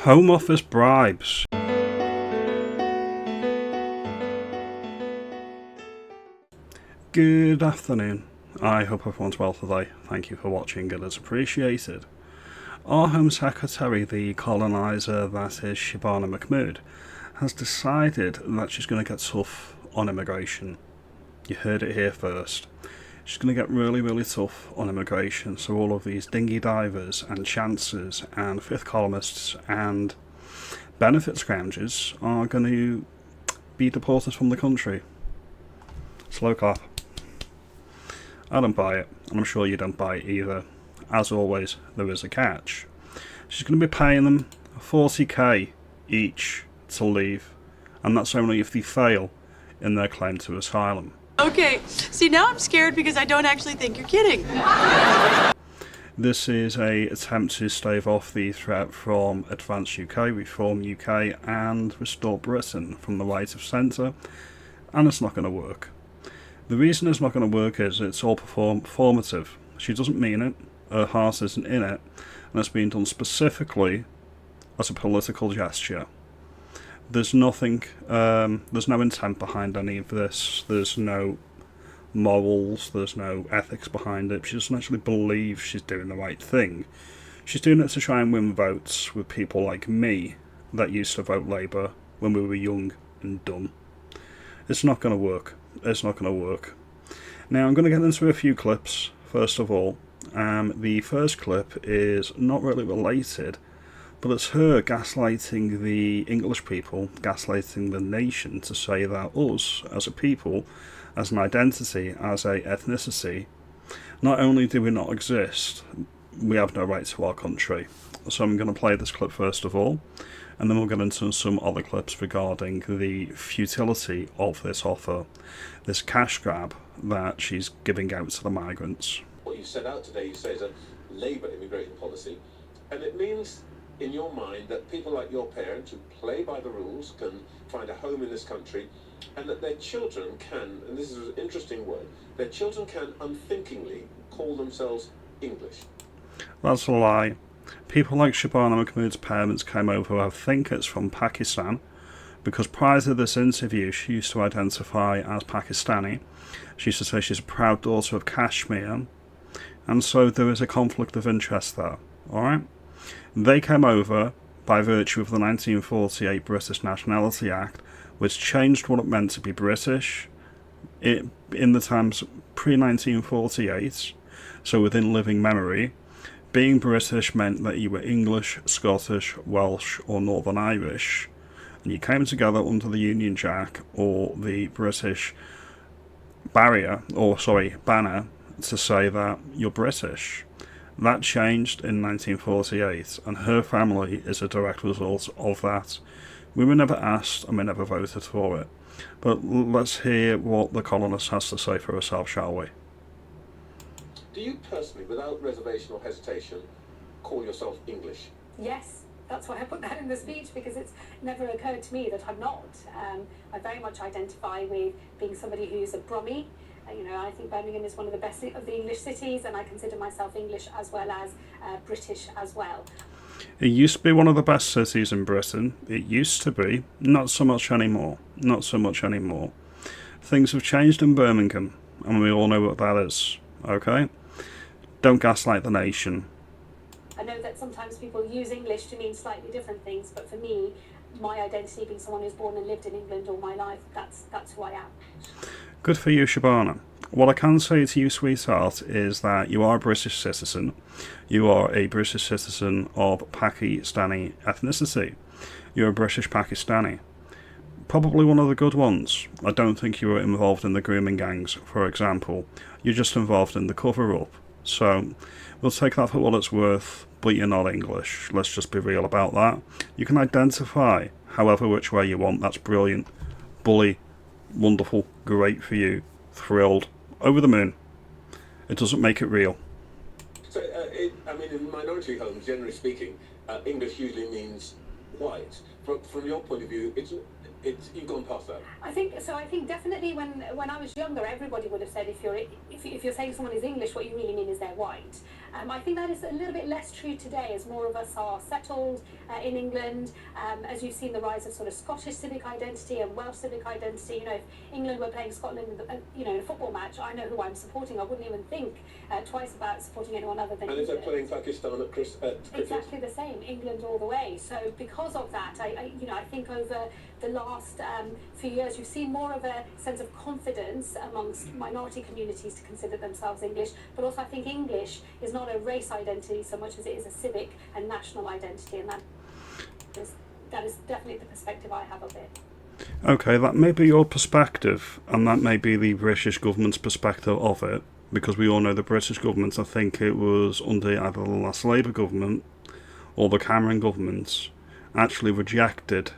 Home Office bribes. Good afternoon. I hope everyone's well today. Thank you for watching, it is appreciated. Our Home Secretary, the coloniser that is Shabana Mahmood, has decided that she's going to get tough on immigration. You heard it here first. She's going to get really tough on immigration, so all of these dinghy divers and chancers and fifth columnists and benefit scroungers are going to be deported from the country. Slow clap. I don't buy it, and I'm sure you don't buy it either. As always, there is a catch. She's going to be paying them 40k each to leave, and that's only if they fail in their claim to asylum. Okay, see, now I'm scared because I don't actually think you're kidding. This is an attempt to stave off the threat from Advance UK, Reform UK and Restore Britain from the right of centre, and it's not going to work. The reason it's not going to work is it's all performative. She doesn't mean it, her heart isn't in it, and it's being done specifically as a political gesture. There's nothing, there's no intent behind any of this, there's no morals, there's no ethics behind it. She doesn't actually believe she's doing the right thing. She's doing it to try and win votes with people like me that used to vote Labour when we were young and dumb. It's not going to work. It's not going to work. Now I'm going to get into a few clips, first of all. The first clip is not really related, but it's her gaslighting the English people, gaslighting the nation to say that us, as a people, as an identity, as a ethnicity, not only do we not exist, we have no right to our country. So I'm going to play this clip first of all, and then we'll get into some other clips regarding the futility of this offer, this cash grab that she's giving out to the migrants. What you set out today, you say, is a Labour immigration policy, and it means in your mind that people like your parents who play by the rules can find a home in this country, and that their children can, and this is an interesting word, their children can unthinkingly call themselves English. That's a lie. People like Shabana Mahmood's parents came over, I think it's from Pakistan, because prior to this interview she used to identify as Pakistani. She used to say she's a proud daughter of Kashmir, and so there is a conflict of interest there, alright? They came over by virtue of the 1948 British Nationality Act, which changed what it meant to be British in the times pre-1948, so within living memory. Being British meant that you were English, Scottish, Welsh or Northern Irish, and you came together under the Union Jack or the British banner to say that you're British. That changed in 1948, and her family is a direct result of that. We were never asked and we never voted for it. But let's hear what the colonist has to say for herself, shall we? Do you personally, without reservation or hesitation, call yourself English? Yes, that's why I put that in the speech, because it's never occurred to me that I'm not. I very much identify with being somebody who's a Brummie. I think Birmingham is one of the best of the English cities, and I consider myself English as well as British as well. It used to be one of the best cities in Britain. It used to be. Not so much anymore. Not so much anymore. Things have changed in Birmingham, and we all know what that is. Okay? Don't gaslight the nation. I know that sometimes people use English to mean slightly different things, but for me, my identity being someone who's born and lived in England all my life, that's who I am. Good for you, Shabana. What I can say to you, sweetheart, is that you are a British citizen. You are a British citizen of Pakistani ethnicity. You're a British Pakistani. Probably one of the good ones. I don't think you were involved in the grooming gangs, for example. You're just involved in the cover-up. So, we'll take that for what it's worth, but you're not English. Let's just be real about that. You can identify however which way you want. That's brilliant. Bully. Wonderful. Great for you. Thrilled. Over the moon. It doesn't make it real. So, in minority homes, generally speaking, English usually means white. From your point of view, it's you've gone past that. I think so. I think definitely when I was younger, everybody would have said if you're saying someone is English, what you really mean is they're white. I think that is a little bit less true today, as more of us are settled in England. As you've seen the rise of sort of Scottish civic identity and Welsh civic identity. You know, if England were playing Scotland, in a football match, I know who I'm supporting. I wouldn't even think twice about supporting anyone other than. And if they're playing Pakistan at cricket? Exactly the same, England all the way. So because of that, I think over the last few years, you've seen more of a sense of confidence amongst minority communities to consider themselves English, but also I think English is not a race identity so much as it is a civic and national identity, and that is definitely the perspective I have of it. Okay, that may be your perspective, and that may be the British government's perspective of it, because we all know the British government, I think it was under either the last Labour government or the Cameron government, actually rejected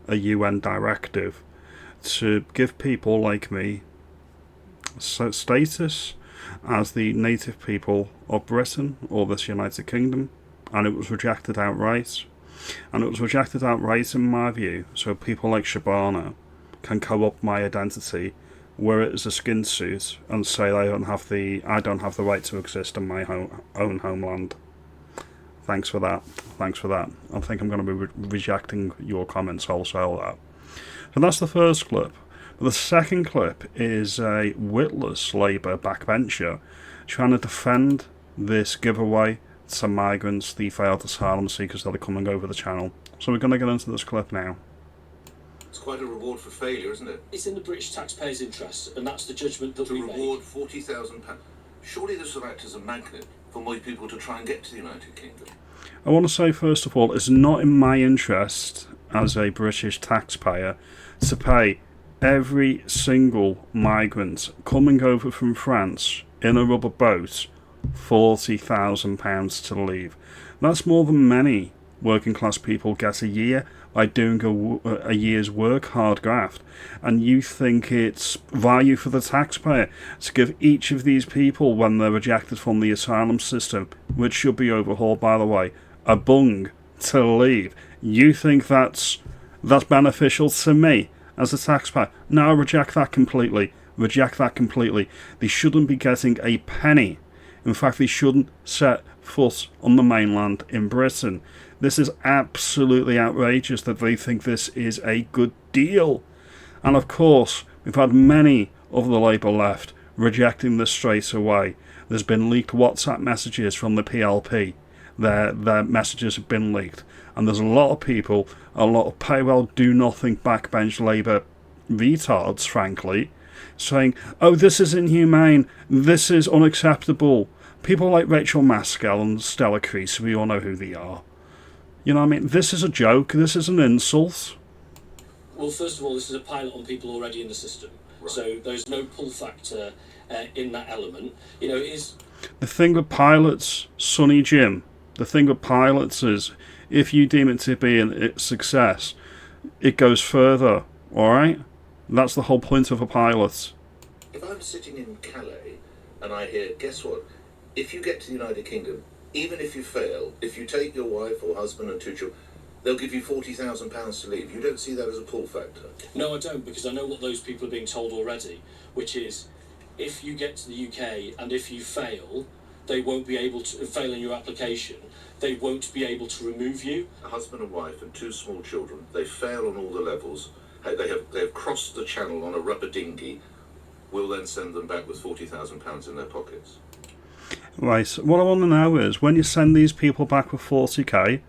a UN directive to give people like me status as the native people of Britain or this United Kingdom, and it was rejected outright. And it was rejected outright in my view, so people like Shabana can co-opt my identity, wear it as a skin suit, and say I don't have the right to exist in my own homeland. Thanks for that. I think I'm going to be rejecting your comments wholesale. So that's the first clip. But the second clip is a witless Labour backbencher trying to defend this giveaway to migrants, the failed asylum seekers that are coming over the channel. So we're going to get into this clip now. It's quite a reward for failure, isn't it? It's in the British taxpayers' interest, and that's the judgment that we make. To reward £40,000. Surely this will act as a magnet for more people to try and get to the United Kingdom. I want to say, first of all, it's not in my interest as a British taxpayer to pay every single migrant coming over from France in a rubber boat £40,000 to leave. That's more than many working class people get a year by doing a year's work, hard graft. And you think it's value for the taxpayer to give each of these people, when they're rejected from the asylum system, which should be overhauled by the way, a bung to leave. You think that's beneficial to me as a taxpayer? No, I reject that completely. They shouldn't be getting a penny. In fact, they shouldn't set foot on the mainland in Britain. This is absolutely outrageous that they think this is a good deal. And of course, we've had many of the Labour left rejecting this straight away. There's been leaked WhatsApp messages from the PLP. Their messages have been leaked. And there's a lot of people, a lot of payroll do-nothing backbench Labour retards, frankly, saying, oh, this is inhumane, this is unacceptable. People like Rachel Maskell and Stella Creasy, we all know who they are. You know what I mean? This is a joke, this is an insult. Well, first of all, this is a pilot on people already in the system. Right. So there's no pull factor in that element. You know, it is... The thing with pilots, Sonny Jim, the thing with pilots is, if you deem it to be a success, it goes further, alright? That's the whole point of a pilot. If I'm sitting in Calais and I hear, guess what? If you get to the United Kingdom, even if you fail, if you take your wife or husband and 2 children, they'll give you £40,000 to leave. You don't see that as a pull factor? No, I don't, because I know what those people are being told already, which is, if you get to the UK and if you fail, they won't be able to fail in your application. They won't be able to remove you. A husband and wife and 2 small children, they fail on all the levels. They have crossed the channel on a rubber dinghy. We'll then send them back with £40,000 in their pockets. Right, what I want to know is, when you send these people back with 40k,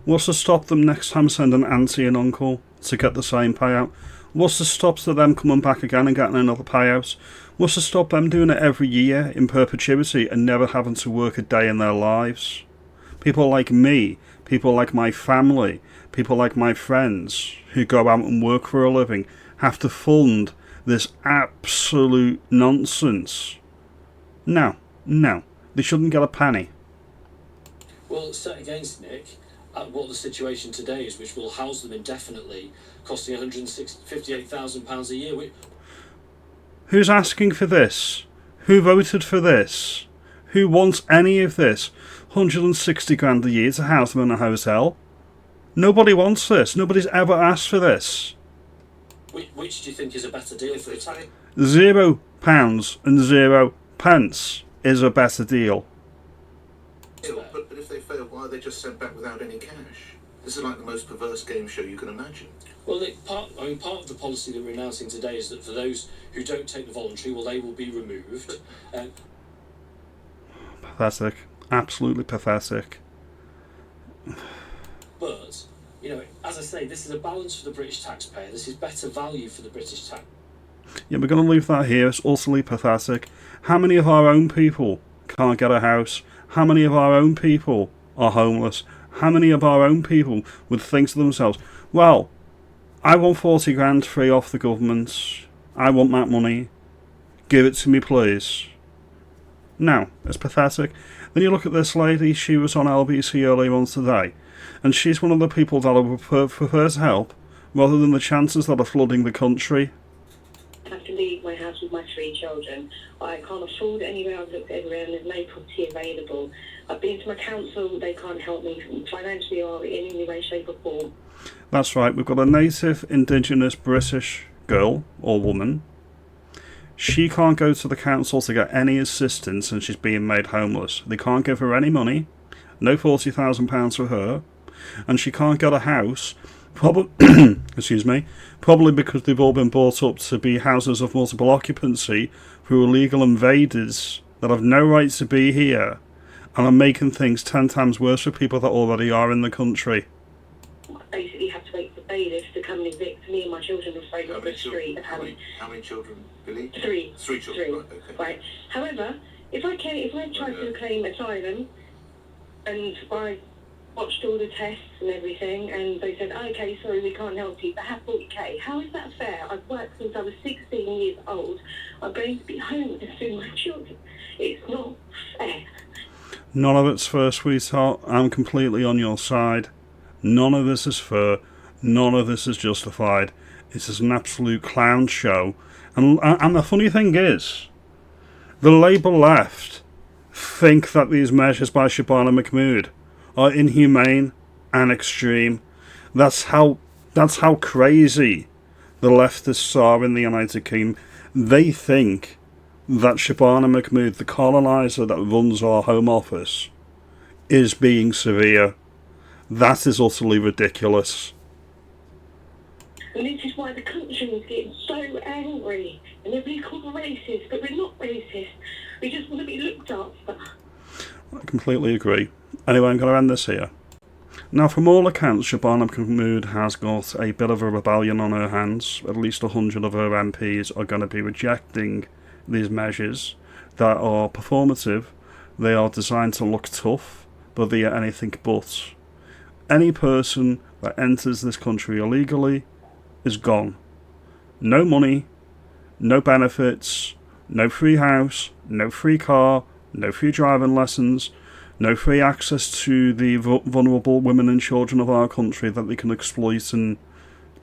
what's to stop them next time sending an auntie and uncle to get the same payout? What's to stop them coming back again and getting another payout? What's to stop them doing it every year in perpetuity and never having to work a day in their lives? People like me, people like my family, people like my friends who go out and work for a living have to fund this absolute nonsense. No, they shouldn't get a penny. Well, set against Nick, at what the situation today is, which will house them indefinitely, costing £158,000 a year. Who's asking for this? Who voted for this? Who wants any of this? 160 grand a year to house them in a hotel? Nobody wants this. Nobody's ever asked for this. Which do you think is a better deal for the tax? £0 and 0 pence is a better deal. But if they fail, why are they just sent back without any cash? This is like the most perverse game show you can imagine. Well, part of the policy that we're announcing today is that for those who don't take the voluntary, well, they will be removed. Pathetic. Absolutely pathetic. But, you know, as I say, this is a balance for the British taxpayer. This is better value for the British tax. Yeah, we're going to leave that here. It's utterly pathetic. How many of our own people can't get a house? How many of our own people are homeless? How many of our own people would think to themselves, well, I want 40 grand free off the government. I want that money. Give it to me, please. No, it's pathetic. Then you look at this lady, she was on LBC earlier on today, and she's one of the people that I would prefer to help, rather than the chances that are flooding the country. I have to leave my house with my 3 children. I can't afford anywhere. I've looked everywhere and there's no property available. I've been to my council, they can't help me financially or in any way, shape or form. That's right, we've got a native, indigenous, British girl or woman. She can't go to the council to get any assistance and she's being made homeless. They can't give her any money, no £40,000 for her, and she can't get a house, excuse me, probably because they've all been bought up to be houses of multiple occupancy through illegal invaders that have no right to be here and are making things 10 times worse for people that already are in the country. Basically have to wait for bailiffs to come and evict me and my children are thrown on the street. How many children, Billy? 3. 3 children, 3. right, okay. Right. However, if I try to claim asylum and I watched all the tests and everything and they said, okay, sorry, we can't help you, but have 40k. How is that fair? I've worked since I was 16 years old. I'm going to be homeless with my children. It's not fair. None of it's fair, sweetheart. I'm completely on your side. None of this is fair. None of this is justified. This is an absolute clown show. And the funny thing is, the Labour left think that these measures by Shabana Mahmood are inhumane and extreme. That's how crazy the leftists are in the United Kingdom. They think that Shabana Mahmood, the coloniser that runs our Home Office, is being severe. That is utterly ridiculous. And this is why the country is getting so angry. And they're being called racist, but we're not racist. We just want to be looked after. I completely agree. Anyway, I'm going to end this here. Now, from all accounts, Shabana Mahmood has got a bit of a rebellion on her hands. At least 100 of her MPs are going to be rejecting these measures that are performative. They are designed to look tough, but they are anything but. Any person that enters this country illegally is gone. No money, no benefits, no free house, no free car, no free driving lessons, no free access to the vulnerable women and children of our country that they can exploit and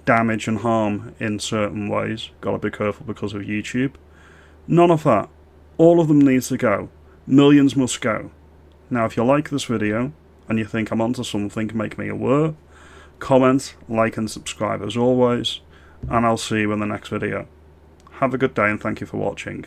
damage and harm in certain ways. Gotta be careful because of YouTube. None of that. All of them need to go. Millions must go. Now, if you like this video and you think I'm onto something, make me aware. Comment, like and subscribe as always, and I'll see you in the next video. Have a good day and thank you for watching.